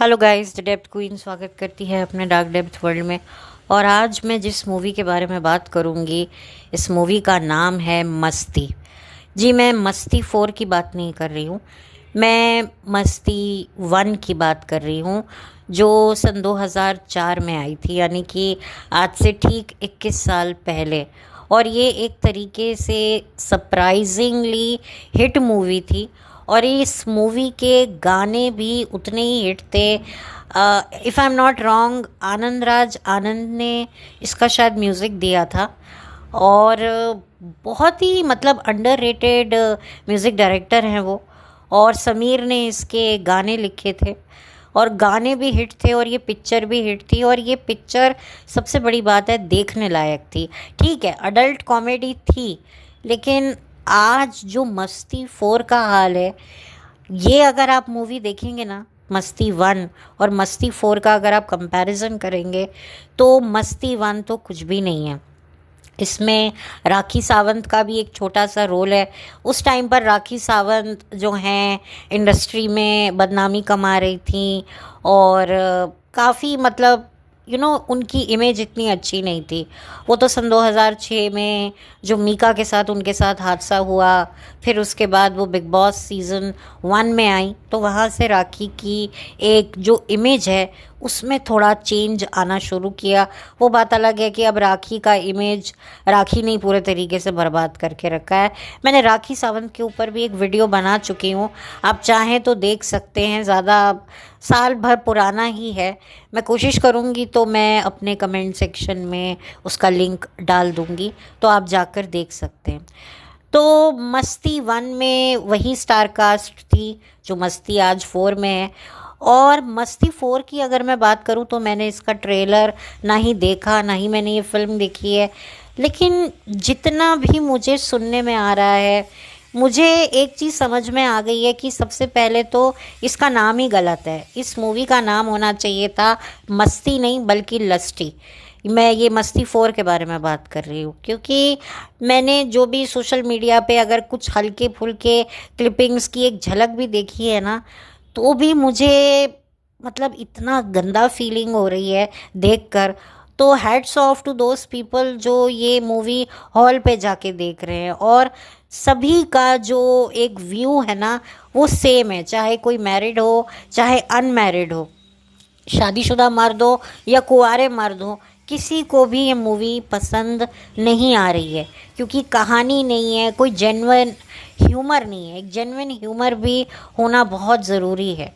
Hello guys, the depth queen स्वागत करती है अपने डार्क डेप्थ वर्ल्ड में। और आज मैं जिस मूवी के बारे में बात करूंगी, इस मूवी का नाम है मस्ती। जी, मैं मस्ती 4 की बात नहीं कर रही हूँ, मैं मस्ती 1 की बात कर रही हूँ, जो सन 2004 में आई थी, यानी कि आज से ठीक 21 साल पहले। और ये एक तरीके से सरप्राइजिंगली हिट मूवी थी। और इस मूवी के गाने भी उतने ही हिट थे। If I am not wrong, Anand Raj Anand ने इसका शायद म्यूज़िक दिया था। और बहुत ही मतलब अंडररेटेड म्यूज़िक डायरेक्टर हैं वो। और समीर ने इसके गाने लिखे थे और गाने भी हिट थे और ये पिक्चर भी हिट थी। और ये पिक्चर सबसे बड़ी बात है, देखने लायक थी। ठीक है, अडल्ट कॉमेडी थी, लेकिन आज जो मस्ती 4 का हाल है, ये अगर आप मूवी देखेंगे ना, मस्ती 1 और मस्ती 4 का अगर आप कंपैरिजन करेंगे, तो मस्ती 1 तो कुछ भी नहीं है। इसमें राखी सावंत का भी एक छोटा सा रोल है। उस टाइम पर राखी सावंत जो हैं इंडस्ट्री में बदनामी कमा रही थी और काफ़ी मतलब उनकी इमेज इतनी अच्छी नहीं थी। वो तो सन 2006 में जो मीका के साथ उनके साथ हादसा हुआ, फिर उसके बाद वो बिग बॉस सीज़न 1 में आई, तो वहाँ से राखी की एक जो इमेज है उसमें थोड़ा चेंज आना शुरू किया। वो बात अलग है कि अब राखी का इमेज राखी ने पूरे तरीके से बर्बाद करके रखा है। मैंने राखी सावंत के ऊपर भी एक वीडियो बना चुकी हूँ, आप चाहें तो देख सकते हैं। ज़्यादा साल भर पुराना ही है। मैं कोशिश करूँगी तो मैं अपने कमेंट सेक्शन में उसका लिंक डाल दूँगी, तो आप जाकर देख सकते हैं। तो मस्ती 1 में वही स्टार कास्ट थी जो मस्ती आज 4 में है। और मस्ती 4 की अगर मैं बात करूं, तो मैंने इसका ट्रेलर ना ही देखा, ना ही मैंने ये फिल्म देखी है। लेकिन जितना भी मुझे सुनने में आ रहा है, मुझे एक चीज़ समझ में आ गई है कि सबसे पहले तो इसका नाम ही गलत है। इस मूवी का नाम होना चाहिए था मस्ती नहीं, बल्कि लस्टी। मैं ये मस्ती 4 के बारे में बात कर रही हूँ, क्योंकि मैंने जो भी सोशल मीडिया पे अगर कुछ हल्के फुल्के क्लिपिंग्स की एक झलक भी देखी है ना, तो भी मुझे मतलब इतना गंदा फीलिंग हो रही है देखकर। तो hats off to those people जो ये मूवी हॉल पे जाके देख रहे हैं। और सभी का जो एक व्यू है ना, वो सेम है, चाहे कोई मैरिड हो चाहे अनमैरिड हो, शादीशुदा मर्द हो या कुंवारे मर्द हो, किसी को भी ये मूवी पसंद नहीं आ रही है। क्योंकि कहानी नहीं है, कोई जेन्युइन ह्यूमर नहीं है। एक जेन्युइन ह्यूमर भी होना बहुत ज़रूरी है।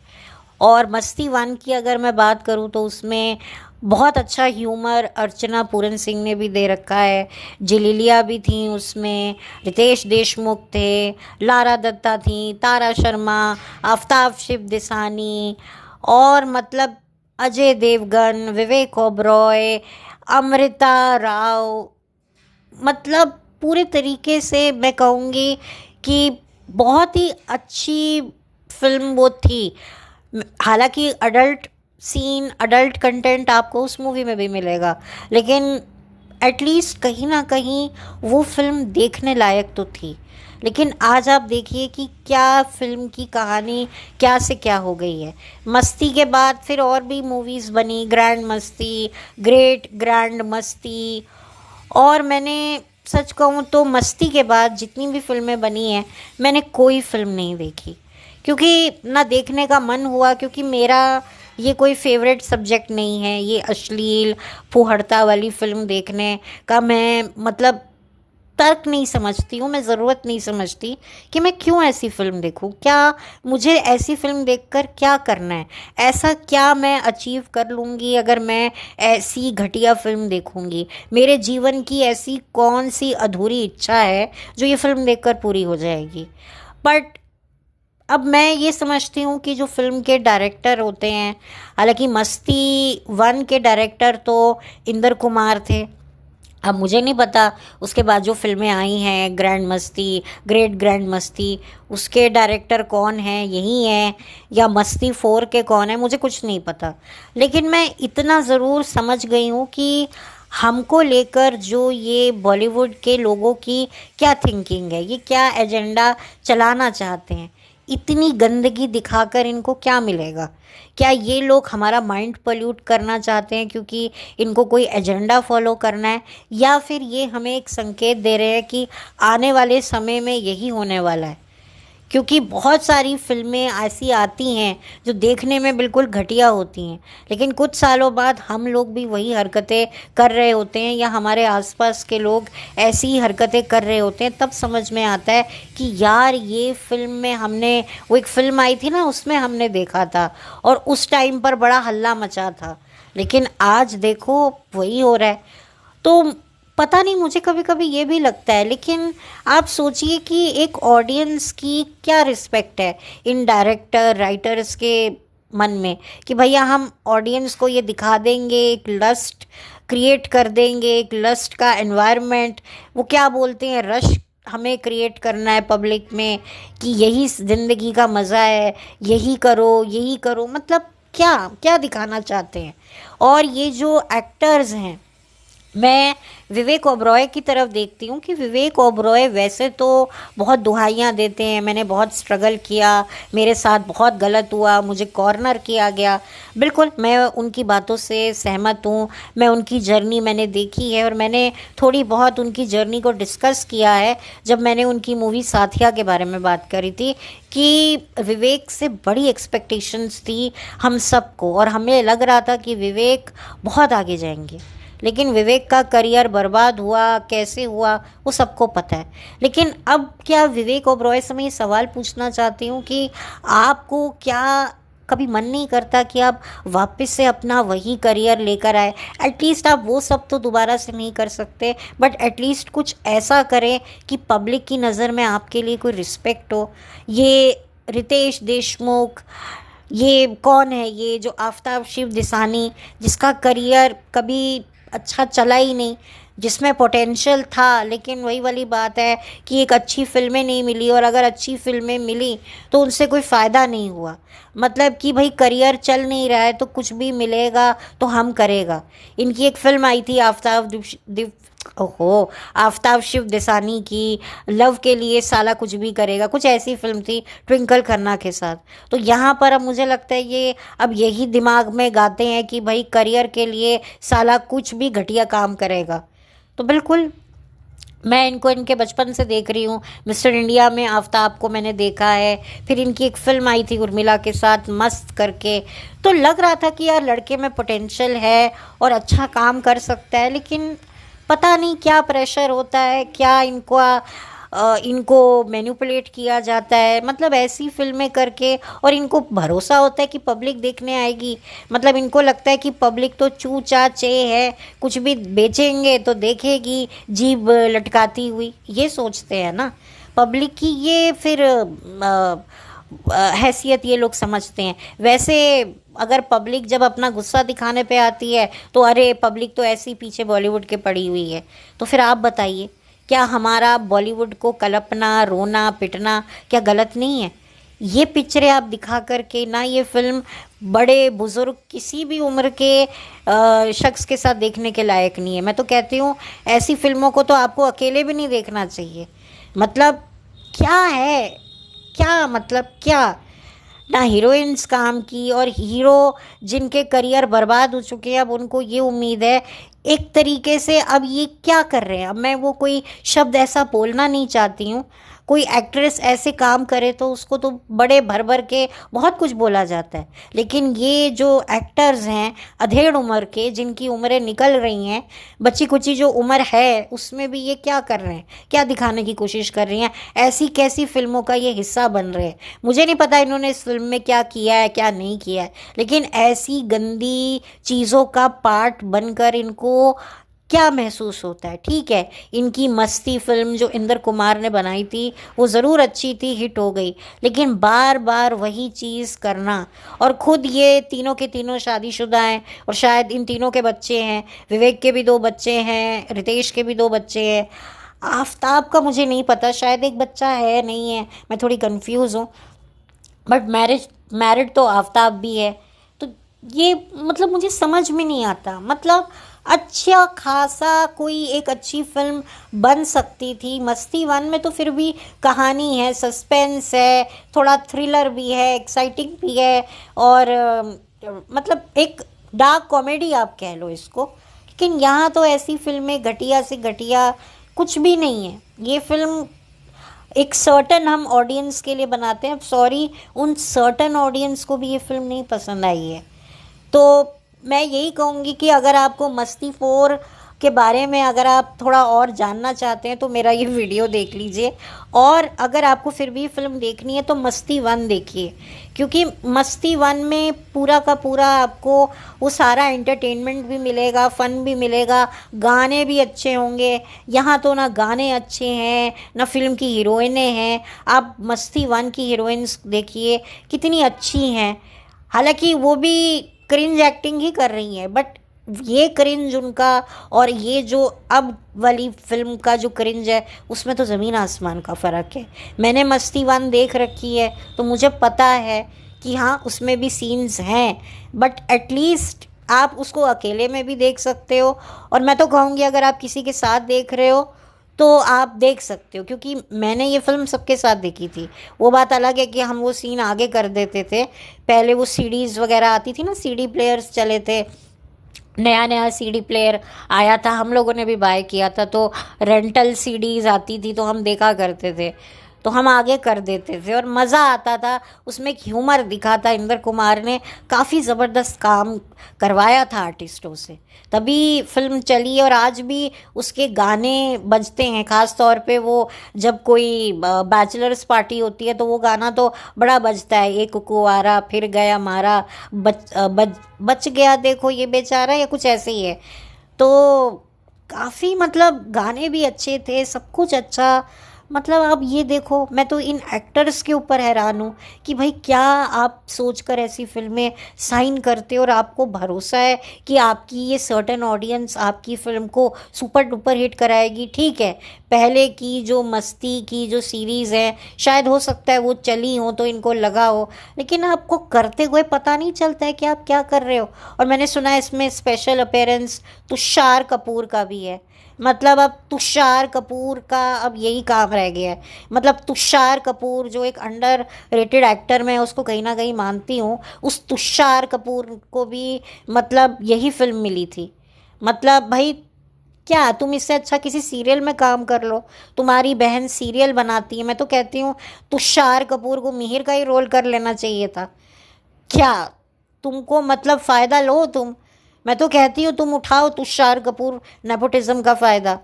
और मस्ती 1 की अगर मैं बात करूँ, तो उसमें बहुत अच्छा ह्यूमर अर्चना पूरन सिंह ने भी दे रखा है। जिलीलिया भी थी उसमें, रितेश देशमुख थे, लारा दत्ता थी, तारा शर्मा, आफ्ताब शिव दिसानी, और मतलब अजय देवगन, विवेक ओबरॉय, अमृता राव। मतलब पूरे तरीके से मैं कहूँगी कि बहुत ही अच्छी फिल्म वो थी। हालांकि अडल्ट सीन, अडल्ट कंटेंट आपको उस मूवी में भी मिलेगा, लेकिन एटलीस्ट कहीं ना कहीं वो फिल्म देखने लायक तो थी। लेकिन आज आप देखिए कि क्या फिल्म की कहानी क्या से क्या हो गई है। मस्ती के बाद फिर और भी मूवीज़ बनी, ग्रैंड मस्ती, ग्रेट ग्रैंड मस्ती। और मैंने सच कहूँ तो मस्ती के बाद जितनी भी फिल्में बनी हैं, मैंने कोई फिल्म नहीं देखी, क्योंकि ना देखने का मन हुआ, क्योंकि मेरा ये कोई फेवरेट सब्जेक्ट नहीं है। ये अश्लील फुहड़ता वाली फिल्म देखने का मैं मतलब तर्क नहीं समझती हूँ, मैं ज़रूरत नहीं समझती कि मैं क्यों ऐसी फ़िल्म देखूँ। क्या मुझे ऐसी फ़िल्म देखकर क्या करना है? ऐसा क्या मैं अचीव कर लूँगी अगर मैं ऐसी घटिया फ़िल्म देखूँगी? मेरे जीवन की ऐसी कौन सी अधूरी इच्छा है जो ये फ़िल्म देखकर पूरी हो जाएगी? बट अब मैं ये समझती हूँ कि जो फ़िल्म के डायरेक्टर होते हैं, हालांकि मस्ती 1 के डायरेक्टर तो इंदर कुमार थे। अब मुझे नहीं पता उसके बाद जो फिल्में आई हैं, ग्रैंड मस्ती, ग्रेट ग्रैंड मस्ती, उसके डायरेक्टर कौन हैं, यही हैं या मस्ती 4 के कौन है, मुझे कुछ नहीं पता। लेकिन मैं इतना ज़रूर समझ गई हूँ कि हमको लेकर जो ये बॉलीवुड के लोगों की क्या थिंकिंग है, ये क्या एजेंडा चलाना चाहते हैं। इतनी गंदगी दिखाकर इनको क्या मिलेगा? क्या ये लोग हमारा माइंड पोल्यूट करना चाहते हैं क्योंकि इनको कोई एजेंडा फॉलो करना है, या फिर ये हमें एक संकेत दे रहे हैं कि आने वाले समय में यही होने वाला है? क्योंकि बहुत सारी फिल्में ऐसी आती हैं जो देखने में बिल्कुल घटिया होती हैं, लेकिन कुछ सालों बाद हम लोग भी वही हरकतें कर रहे होते हैं या हमारे आसपास के लोग ऐसी ही हरकतें कर रहे होते हैं। तब समझ में आता है कि यार ये फिल्म में हमने, वो एक फिल्म आई थी ना, उसमें हमने देखा था और उस टाइम पर बड़ा हल्ला मचा था, लेकिन आज देखो वही हो रहा है। तो पता नहीं, मुझे कभी कभी ये भी लगता है, लेकिन आप सोचिए कि एक ऑडियंस की क्या रिस्पेक्ट है इन डायरेक्टर राइटर्स के मन में कि भैया हम ऑडियंस को ये दिखा देंगे, एक लस्ट क्रिएट कर देंगे, एक लस्ट का एनवायरनमेंट, वो क्या बोलते हैं, रश हमें क्रिएट करना है पब्लिक में कि यही ज़िंदगी का मज़ा है, यही करो यही करो। मतलब क्या क्या दिखाना चाहते हैं? और ये जो एक्टर्स हैं, मैं विवेक ओबरॉय की तरफ देखती हूँ कि विवेक ओबरॉय वैसे तो बहुत दुहाइयाँ देते हैं, मैंने बहुत स्ट्रगल किया, मेरे साथ बहुत गलत हुआ, मुझे कॉर्नर किया गया। बिल्कुल मैं उनकी बातों से सहमत हूँ, मैं उनकी जर्नी मैंने देखी है और मैंने थोड़ी बहुत उनकी जर्नी को डिस्कस किया है जब मैंने उनकी मूवी साथिया के बारे में बात करी थी कि विवेक से बड़ी एक्सपेक्टेशंस थी हम सबको और हमें लग रहा था कि विवेक बहुत आगे जाएंगे, लेकिन विवेक का करियर बर्बाद हुआ, कैसे हुआ वो सबको पता है। लेकिन अब क्या विवेक ओबरॉय से मैं ये सवाल पूछना चाहती हूँ कि आपको क्या कभी मन नहीं करता कि आप वापस से अपना वही करियर लेकर आए? एटलीस्ट आप वो सब तो दोबारा से नहीं कर सकते, बट एटलीस्ट कुछ ऐसा करें कि पब्लिक की नज़र में आपके लिए कोई रिस्पेक्ट हो। ये रितेश देशमुख, ये कौन है, ये जो आफ्ताब शिव दिसानी, जिसका करियर कभी अच्छा चला ही नहीं, जिसमें पोटेंशियल था, लेकिन वही वाली बात है कि एक अच्छी फिल्में नहीं मिली, और अगर अच्छी फिल्में मिली तो उनसे कोई फ़ायदा नहीं हुआ। मतलब कि भाई करियर चल नहीं रहा है तो कुछ भी मिलेगा तो हम करेगा। इनकी एक फिल्म आई थी आफ्ताब शिव दिसानी की, लव के लिए साला कुछ भी करेगा, कुछ ऐसी फिल्म थी ट्विंकल खन्ना के साथ। तो यहाँ पर अब मुझे लगता है ये अब यही दिमाग में गाते हैं कि भाई करियर के लिए साला कुछ भी घटिया काम करेगा। तो बिल्कुल मैं इनको इनके बचपन से देख रही हूँ। मिस्टर इंडिया में आफ्ताब को मैंने देखा है, फिर इनकी एक फिल्म आई थी उर्मिला के साथ मस्त करके, तो लग रहा था कि यार लड़के में पोटेंशियल है और अच्छा काम कर सकता है, लेकिन पता नहीं क्या प्रेशर होता है, क्या इनको मैनिपुलेट किया जाता है, मतलब ऐसी फिल्में करके, और इनको भरोसा होता है कि पब्लिक देखने आएगी। मतलब इनको लगता है कि पब्लिक तो चू चा चे है, कुछ भी बेचेंगे तो देखेगी जीभ लटकाती हुई, ये सोचते हैं ना पब्लिक की। ये फिर हैसियत ये लोग समझते हैं। वैसे अगर पब्लिक जब अपना गुस्सा दिखाने पे आती है तो अरे पब्लिक तो ऐसी पीछे बॉलीवुड के पड़ी हुई है। तो फिर आप बताइए, क्या हमारा बॉलीवुड को कलपना, रोना पिटना क्या गलत नहीं है? ये पिक्चरें आप दिखा करके ना, ये फिल्म बड़े बुजुर्ग किसी भी उम्र के शख्स के साथ देखने के लायक नहीं है। मैं तो कहती हूँ ऐसी फिल्मों को तो आपको अकेले भी नहीं देखना चाहिए। मतलब क्या है, क्या मतलब क्या, ना हीरोइंस काम की, और हीरो जिनके करियर बर्बाद हो चुके हैं अब उनको ये उम्मीद है एक तरीके से। अब ये क्या कर रहे हैं, अब मैं वो कोई शब्द ऐसा बोलना नहीं चाहती हूँ, कोई एक्ट्रेस ऐसे काम करे तो उसको तो बड़े भर भर के बहुत कुछ बोला जाता है, लेकिन ये जो एक्टर्स हैं अधेड़ उम्र के, जिनकी उम्रें निकल रही हैं, बच्ची कुची जो उम्र है उसमें भी ये क्या कर रहे हैं, क्या दिखाने की कोशिश कर रही हैं, ऐसी कैसी फिल्मों का ये हिस्सा बन रहे हैं। मुझे नहीं पता इन्होंने इस फिल्म में क्या किया है क्या नहीं किया है, लेकिन ऐसी गंदी चीज़ों का पार्ट बनकर इनको क्या महसूस होता है? ठीक है, इनकी मस्ती फिल्म जो इंद्र कुमार ने बनाई थी वो ज़रूर अच्छी थी, हिट हो गई, लेकिन बार बार वही चीज़ करना, और ख़ुद ये तीनों के तीनों शादीशुदा हैं और शायद इन तीनों के बच्चे हैं, विवेक के भी 2 बच्चे हैं, रितेश के भी 2 बच्चे हैं, आफ्ताब का मुझे नहीं पता, शायद एक बच्चा है नहीं है, मैं थोड़ी कंफ्यूज हूँ, बट मैरिड तो आफ्ताब भी है। तो ये मतलब मुझे समझ में नहीं आता। मतलब अच्छा खासा कोई एक अच्छी फिल्म बन सकती थी। मस्ती वन में तो फिर भी कहानी है, सस्पेंस है, थोड़ा थ्रिलर भी है, एक्साइटिंग भी है, और मतलब एक डार्क कॉमेडी आप कह लो इसको। लेकिन यहाँ तो ऐसी फिल्में घटिया से घटिया कुछ भी नहीं है। ये फिल्म एक सर्टन हम ऑडियंस के लिए बनाते हैं। अब सॉरी, उन सर्टन ऑडियंस को भी ये फिल्म नहीं पसंद आई है। तो मैं यही कहूँगी कि अगर आपको मस्ती फोर के बारे में अगर आप थोड़ा और जानना चाहते हैं तो मेरा ये वीडियो देख लीजिए। और अगर आपको फिर भी फिल्म देखनी है तो मस्ती वन देखिए, क्योंकि मस्ती वन में पूरा का पूरा आपको वो सारा एंटरटेनमेंट भी मिलेगा, फ़न भी मिलेगा, गाने भी अच्छे होंगे। यहाँ तो ना गाने अच्छे हैं ना फिल्म की हीरोइनें हैं। आप मस्ती वन की हीरोइंस देखिए कितनी अच्छी हैं। हालांकि वो भी क्रिंज एक्टिंग ही कर रही हैं, बट ये क्रिंज उनका और ये जो अब वाली फिल्म का जो क्रिंज है उसमें तो ज़मीन आसमान का फ़र्क है। मैंने मस्ती वन देख रखी है तो मुझे पता है कि हाँ उसमें भी सीन्स हैं, बट एटलीस्ट आप उसको अकेले में भी देख सकते हो। और मैं तो कहूँगी अगर आप किसी के साथ देख रहे हो तो आप देख सकते हो, क्योंकि मैंने ये फिल्म सबके साथ देखी थी। वो बात अलग है कि हम वो सीन आगे कर देते थे। पहले वो सीडीज़ वगैरह आती थी ना, सीडी प्लेयर्स चले थे, नया नया सीडी प्लेयर आया था, हम लोगों ने भी बाय किया था, तो रेंटल सीडीज़ आती थी तो हम देखा करते थे, तो हम आगे कर देते थे और मज़ा आता था। उसमें एक ह्यूमर दिखा था। इंद्र कुमार ने काफ़ी ज़बरदस्त काम करवाया था आर्टिस्टों से, तभी फिल्म चली। और आज भी उसके गाने बजते हैं, ख़ास तौर पे वो जब कोई बैचलर्स पार्टी होती है तो वो गाना तो बड़ा बजता है, एक कुंवारा फिर गया मारा, बच गया देखो ये बेचारा, या कुछ ऐसे ही है। तो काफ़ी मतलब गाने भी अच्छे थे, सब कुछ अच्छा। मतलब आप ये देखो, मैं तो इन एक्टर्स के ऊपर हैरान हूँ कि भाई क्या आप सोचकर ऐसी फिल्में साइन करते हो और आपको भरोसा है कि आपकी ये सर्टेन ऑडियंस आपकी फ़िल्म को सुपर डुपर हिट कराएगी। ठीक है, पहले की जो मस्ती की जो सीरीज़ है शायद हो सकता है वो चली हो तो इनको लगा हो, लेकिन आपको करते हुए पता नहीं चलता है कि आप क्या कर रहे हो। और मैंने सुना है इसमें स्पेशल अपीयरेंस तुषार कपूर का भी है। मतलब अब तुषार कपूर का अब यही काम रह गया है। मतलब तुषार कपूर जो एक अंडर रेटेड एक्टर, मैं उसको कहीं ना कहीं मानती हूँ, उस तुषार कपूर को भी मतलब यही फिल्म मिली थी। मतलब भाई क्या तुम इससे अच्छा किसी सीरियल में काम कर लो। तुम्हारी बहन सीरियल बनाती है, मैं तो कहती हूँ तुषार कपूर को मिहिर का ही रोल कर लेना चाहिए था। क्या तुमको मतलब फ़ायदा लो तुम, मैं तो कहती हूँ तुम उठाओ तुषार कपूर नेपोटिज्म का फ़ायदा,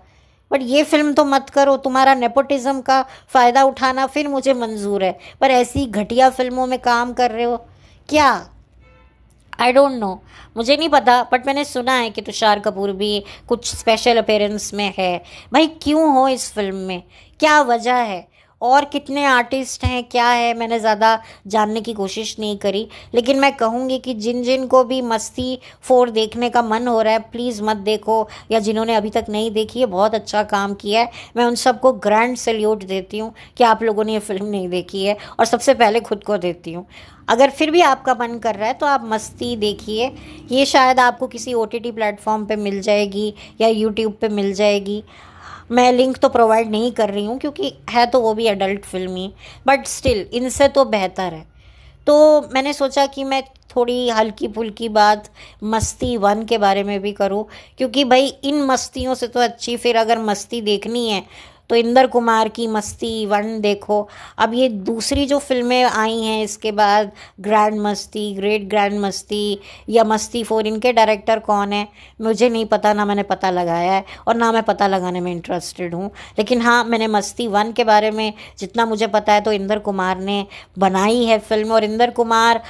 बट ये फिल्म तो मत करो। तुम्हारा नेपोटिज्म का फ़ायदा उठाना फिर मुझे मंजूर है, पर ऐसी घटिया फिल्मों में काम कर रहे हो क्या। आई डोंट नो, मुझे नहीं पता, बट मैंने सुना है कि तुषार कपूर भी कुछ स्पेशल अपीयरेंस में है। भाई क्यों हो इस फिल्म में, क्या वजह है, और कितने आर्टिस्ट हैं, क्या है, मैंने ज़्यादा जानने की कोशिश नहीं करी। लेकिन मैं कहूँगी कि जिन जिन को भी मस्ती फोर देखने का मन हो रहा है प्लीज़ मत देखो, या जिन्होंने अभी तक नहीं देखी है बहुत अच्छा काम किया है, मैं उन सबको ग्रैंड सैल्यूट देती हूँ कि आप लोगों ने ये फिल्म नहीं देखी है, और सबसे पहले खुद को देती हूँ। अगर फिर भी आपका मन कर रहा है तो आप मस्ती देखिए। ये शायद आपको किसी OTT प्लेटफॉर्म पे मिल जाएगी या यूट्यूब पे मिल जाएगी। मैं लिंक तो प्रोवाइड नहीं कर रही हूँ क्योंकि है तो वो भी adult film he, but still इनसे तो बेहतर है। तो मैंने सोचा कि मैं थोड़ी हल्की फुल्की बात मस्ती वन के बारे में भी करूं, क्योंकि भाई इन मस्तियों से तो अच्छी फिर अगर मस्ती देखनी है तो इंदर कुमार की मस्ती वन देखो। अब ये दूसरी जो फिल्में आई हैं इसके बाद, ग्रैंड मस्ती, ग्रेट ग्रैंड मस्ती या मस्ती फोर, इनके डायरेक्टर कौन है मुझे नहीं पता, ना मैंने पता लगाया है और ना मैं पता लगाने में इंटरेस्टेड हूँ। लेकिन हाँ, मैंने मस्ती वन के बारे में जितना मुझे पता है तो इंदर कुमार ने बनाई है फिल्म। और इंदर कुमार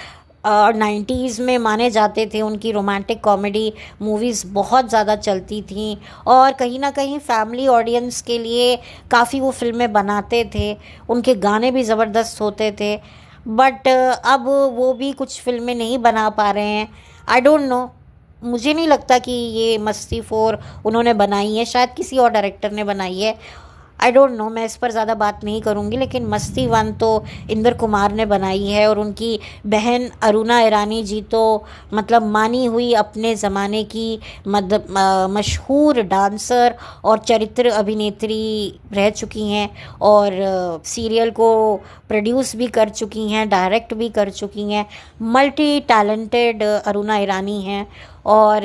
90s में माने जाते थे, उनकी रोमांटिक कॉमेडी मूवीज़ बहुत ज़्यादा चलती थी और कहीं ना कहीं फैमिली ऑडियंस के लिए काफ़ी वो फिल्में बनाते थे। उनके गाने भी ज़बरदस्त होते थे, बट अब वो भी कुछ फिल्में नहीं बना पा रहे हैं। आई डोंट नो, मुझे नहीं लगता कि ये मस्ती फोर उन्होंने बनाई है, शायद किसी और डायरेक्टर ने बनाई है। आई डोंट नो, मैं इस पर ज़्यादा बात नहीं करूँगी, लेकिन मस्ती वन तो इंद्र कुमार ने बनाई है, और उनकी बहन अरुणा ईरानी जी तो मतलब मानी हुई अपने ज़माने की मशहूर डांसर और चरित्र अभिनेत्री रह चुकी हैं, और सीरियल को प्रोड्यूस भी कर चुकी हैं, डायरेक्ट भी कर चुकी हैं। मल्टी टैलेंटेड अरुणा ईरानी हैं, और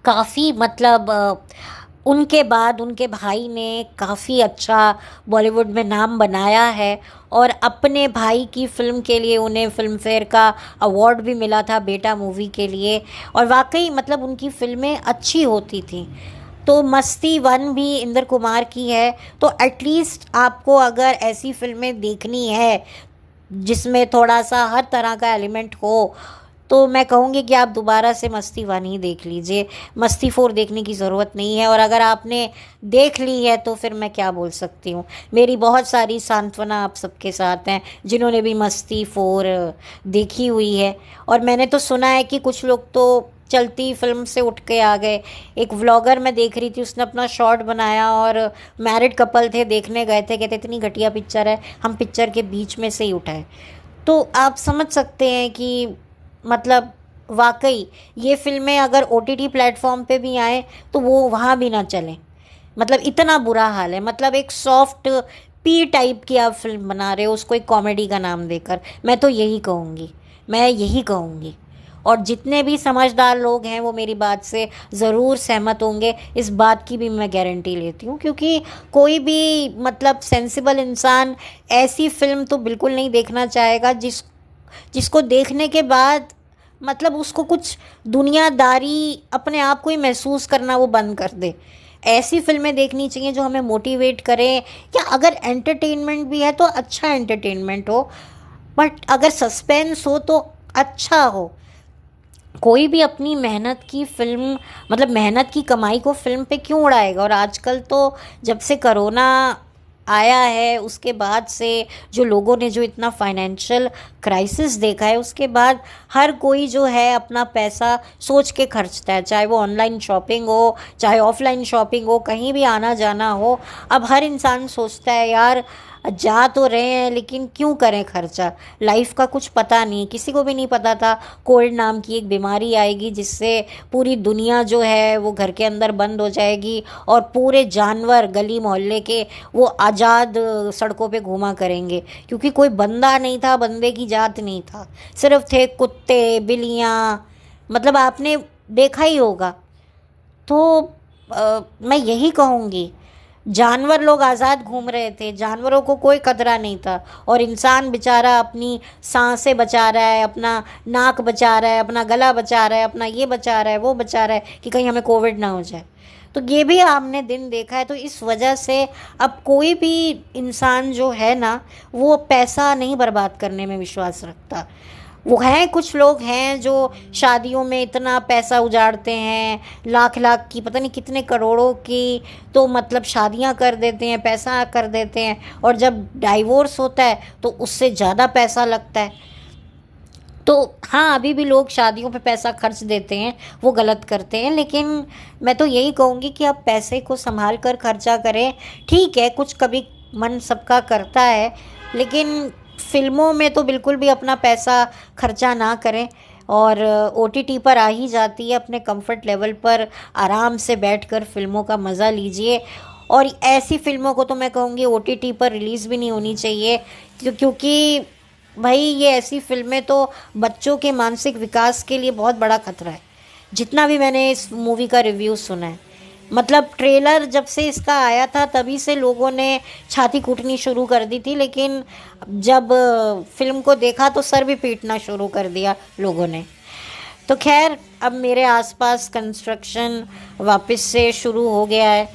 काफ़ी मतलब उनके बाद उनके भाई ने काफ़ी अच्छा बॉलीवुड में नाम बनाया है, और अपने भाई की फ़िल्म के लिए उन्हें फ़िल्म फेयर का अवार्ड भी मिला था बेटा मूवी के लिए, और वाकई मतलब उनकी फ़िल्में अच्छी होती थी। तो मस्ती वन भी इंद्र कुमार की है, तो एटलीस्ट आपको अगर ऐसी फ़िल्में देखनी है जिसमें थोड़ा सा हर तरह का एलिमेंट हो, तो मैं कहूँगी कि आप दोबारा से मस्ती वन ही देख लीजिए। मस्ती फोर देखने की ज़रूरत नहीं है, और अगर आपने देख ली है तो फिर मैं क्या बोल सकती हूँ। मेरी बहुत सारी सांत्वना आप सबके साथ हैं जिन्होंने भी मस्ती फोर देखी हुई है। और मैंने तो सुना है कि कुछ लोग तो चलती फिल्म से उठ के आ गए। एक व्लॉगर मैं देख रही थी, उसने अपना शॉर्ट बनाया, और मैरिड कपल थे, देखने गए थे, कहते इतनी घटिया पिक्चर है, हम पिक्चर के बीच में से ही उठाए। तो आप समझ सकते हैं कि मतलब वाकई ये फिल्में अगर ओटीटी प्लेटफॉर्म पे भी आए तो वो वहाँ भी ना चलें। मतलब इतना बुरा हाल है। मतलब एक सॉफ्ट पी टाइप की आप फिल्म बना रहे हो उसको एक कॉमेडी का नाम देकर। मैं तो यही कहूँगी, मैं यही कहूँगी। और जितने भी समझदार लोग हैं वो मेरी बात से ज़रूर सहमत होंगे, इस बात की भी मैं गारंटी लेती हूँ, क्योंकि कोई भी मतलब सेंसिबल इंसान ऐसी फिल्म तो बिल्कुल नहीं देखना चाहेगा जिसको देखने के बाद मतलब उसको कुछ दुनियादारी अपने आप को ही महसूस करना वो बंद कर दे। ऐसी फिल्में देखनी चाहिए जो हमें मोटिवेट करें, या अगर एंटरटेनमेंट भी है तो अच्छा एंटरटेनमेंट हो, बट अगर सस्पेंस हो तो अच्छा हो। कोई भी अपनी मेहनत की फिल्म मतलब मेहनत की कमाई को फिल्म पे क्यों उड़ाएगा। और आजकल तो जब से कोरोना आया है उसके बाद से जो लोगों ने जो इतना फाइनेंशियल क्राइसिस देखा है, उसके बाद हर कोई जो है अपना पैसा सोच के खर्चता है, चाहे वो ऑनलाइन शॉपिंग हो चाहे ऑफलाइन शॉपिंग हो, कहीं भी आना जाना हो। अब हर इंसान सोचता है यार जा तो रहे हैं लेकिन क्यों करें खर्चा, लाइफ का कुछ पता नहीं। किसी को भी नहीं पता था कोविड नाम की एक बीमारी आएगी जिससे पूरी दुनिया जो है वो घर के अंदर बंद हो जाएगी, और पूरे जानवर गली मोहल्ले के वो आज़ाद सड़कों पे घूमा करेंगे, क्योंकि कोई बंदा नहीं था, बंदे की जात नहीं था, सिर्फ थे कुत्ते बिल्लियाँ। मतलब आपने देखा ही होगा। तो मैं यही कहूँगी, जानवर लोग आज़ाद घूम रहे थे, जानवरों को कोई खतरा नहीं था, और इंसान बेचारा अपनी सांसें बचा रहा है, अपना नाक बचा रहा है, अपना गला बचा रहा है, अपना ये बचा रहा है वो बचा रहा है कि कहीं हमें कोविड ना हो जाए। तो ये भी आपने दिन देखा है। तो इस वजह से अब कोई भी इंसान जो है ना वो पैसा नहीं बर्बाद करने में विश्वास रखता। वो हैं कुछ लोग हैं जो शादियों में इतना पैसा उजाड़ते हैं, लाख लाख की पता नहीं कितने करोड़ों की तो मतलब शादियां कर देते हैं, पैसा कर देते हैं, और जब डाइवोर्स होता है तो उससे ज़्यादा पैसा लगता है। तो हाँ, अभी भी लोग शादियों पे पैसा खर्च देते हैं, वो गलत करते हैं, लेकिन मैं तो यही कहूँगी कि आप पैसे को संभाल कर खर्चा करें। ठीक है, कुछ कभी मन सबका करता है, लेकिन फिल्मों में तो बिल्कुल भी अपना पैसा खर्चा ना करें। और ओटीटी पर आ ही जाती है, अपने कंफर्ट लेवल पर आराम से बैठकर फिल्मों का मज़ा लीजिए। और ऐसी फिल्मों को तो मैं कहूँगी ओटीटी पर रिलीज़ भी नहीं होनी चाहिए, क्योंकि भाई ये ऐसी फिल्में तो बच्चों के मानसिक विकास के लिए बहुत बड़ा खतरा है। जितना भी मैंने इस मूवी का रिव्यू सुना है, मतलब ट्रेलर जब से इसका आया था तभी से लोगों ने छाती कूटनी शुरू कर दी थी, लेकिन जब फिल्म को देखा तो सर भी पीटना शुरू कर दिया लोगों ने। तो खैर, अब मेरे आसपास कंस्ट्रक्शन वापस से शुरू हो गया है,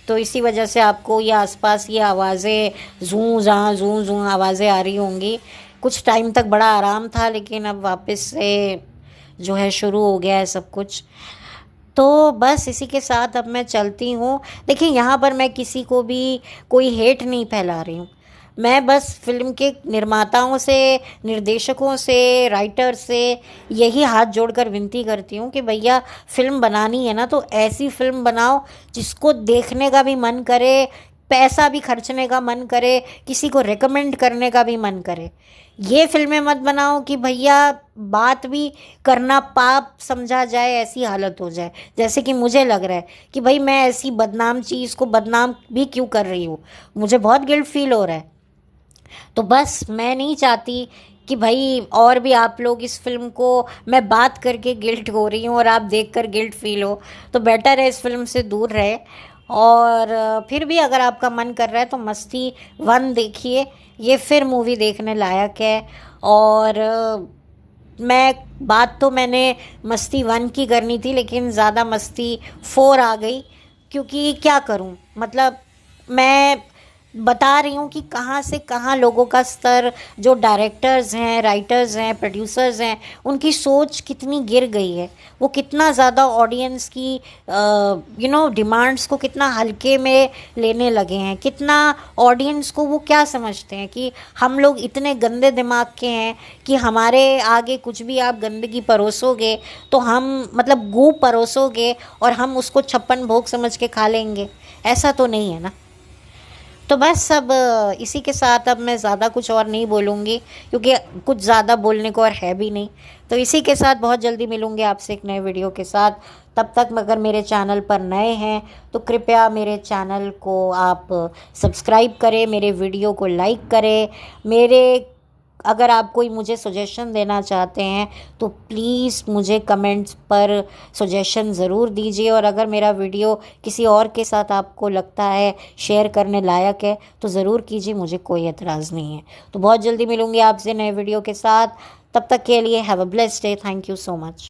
तो इसी वजह से आपको ये आसपास ये आवाज़ें जूं जूं आवाज़ें आ रही होंगी। कुछ टाइम तक बड़ा आराम था, लेकिन अब वापस से जो है शुरू हो गया है सब कुछ। तो बस इसी के साथ अब मैं चलती हूँ। देखिए, यहाँ पर मैं किसी को भी कोई हेट नहीं फैला रही हूँ। मैं बस फिल्म के निर्माताओं से, निर्देशकों से, राइटर से यही हाथ जोड़कर विनती करती हूँ कि भैया फिल्म बनानी है ना तो ऐसी फिल्म बनाओ जिसको देखने का भी मन करे, पैसा भी खर्चने का मन करे, किसी को रिकमेंड करने का भी मन करे। ये फिल्में मत बनाओ कि भैया बात भी करना पाप समझा जाए, ऐसी हालत हो जाए। जैसे कि मुझे लग रहा है कि भाई मैं ऐसी बदनाम चीज़ को बदनाम भी क्यों कर रही हूँ, मुझे बहुत गिल्ट फील हो रहा है। तो बस मैं नहीं चाहती कि भाई और भी आप लोग इस फिल्म को, मैं बात करके गिल्ट हो रही हूँ और आप देखकर गिल्ट फील हो, तो बेटर है इस फिल्म से दूर रहे। और फिर भी अगर आपका मन कर रहा है तो मस्ती 1 देखिए, ये फिर मूवी देखने लायक है। और मैं बात तो मैंने मस्ती 1 की करनी थी, लेकिन ज़्यादा मस्ती 4 आ गई, क्योंकि क्या करूं, मतलब मैं बता रही हूँ कि कहाँ से कहाँ लोगों का स्तर, जो डायरेक्टर्स हैं, राइटर्स हैं, प्रोड्यूसर्स हैं, उनकी सोच कितनी गिर गई है। वो कितना ज़्यादा ऑडियंस की डिमांड्स को कितना हल्के में लेने लगे हैं, कितना ऑडियंस को वो क्या समझते हैं कि हम लोग इतने गंदे दिमाग के हैं कि हमारे आगे कुछ भी आप गंदगी परोसोगे तो हम, मतलब गू परोसोगे और हम उसको छप्पन भोग समझ के खा लेंगे। ऐसा तो नहीं है ना। तो बस अब इसी के साथ अब मैं ज़्यादा कुछ और नहीं बोलूँगी, क्योंकि कुछ ज़्यादा बोलने को और है भी नहीं। तो इसी के साथ बहुत जल्दी मिलूँगी आपसे एक नए वीडियो के साथ। तब तक अगर मेरे चैनल पर नए हैं तो कृपया मेरे चैनल को आप सब्सक्राइब करें, मेरे वीडियो को लाइक करें। अगर आप कोई मुझे सजेशन देना चाहते हैं तो प्लीज़ मुझे कमेंट्स पर सजेशन ज़रूर दीजिए। और अगर मेरा वीडियो किसी और के साथ आपको लगता है शेयर करने लायक है तो ज़रूर कीजिए, मुझे कोई एतराज़ नहीं है। तो बहुत जल्दी मिलूँगी आपसे नए वीडियो के साथ। तब तक के लिए have a blessed day. Thank you so much.